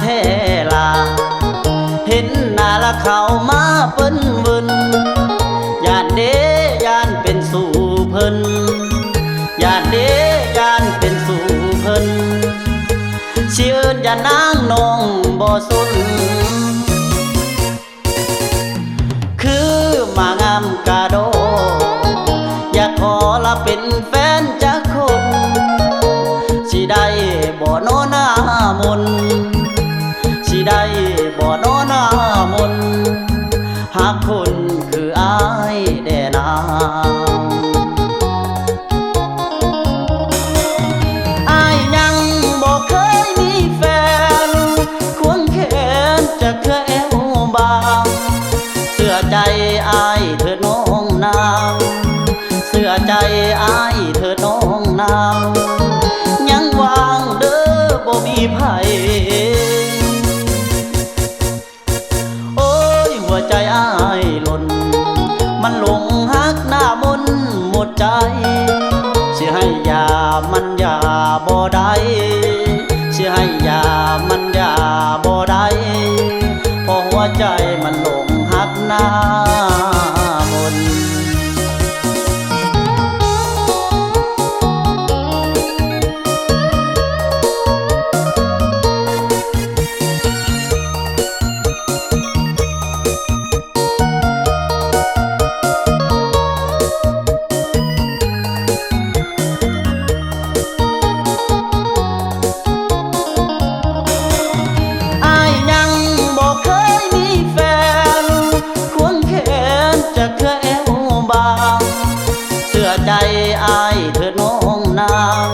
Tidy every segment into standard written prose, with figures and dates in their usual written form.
แท้ลาเห็นหน้าละเขามาเปิ้นเวินย่านเด้ย่านเป็นสู่เพิ่นย่านเด้ย่านเป็นสู่เพิ่นสิเอิ้นอย่านางน้องบ่สนคือมางามกะโดอยากขอละเป็นแฟนจักคนสิได้บ่น้อหน้ามนสิได้บ่น้อหน้ามนหากคนคืออายแด่นาอายยังบ่เคยมีแฟนควงแขนจะเคยแอวบางเสื้อใจอายเธอน้องนางเสื้อใจอายเธอน้องนางยังวางเด้อบ่มีไผโอ้ยหัวใจอายหล่นมันหลงฮักหน้ามนหมดใจสิให้ยามันยาบ่ได้สิให้ยามันยาบ่ได้เพราะหัวใจมันหลงฮักหน้ามนใจอายเธอน้องนาง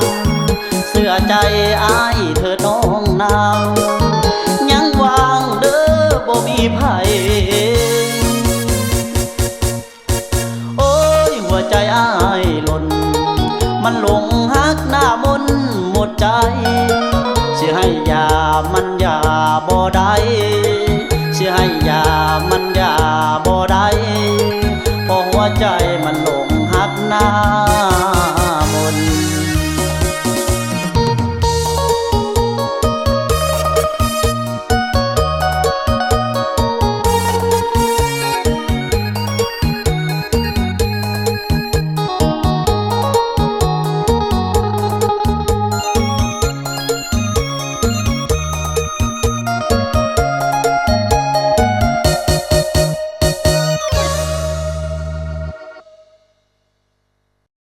เสื้อใจอายเธอน้องนางยังวางเด้อบ่มีไผโอ้ยหัวใจอายหล่นมันหลงฮักหน้ามนหมดใจสิให้ยามันยาบ่ได้สิให้ยามันยาบ่ได้เพราะหัวใจมันหลงฮักหน้า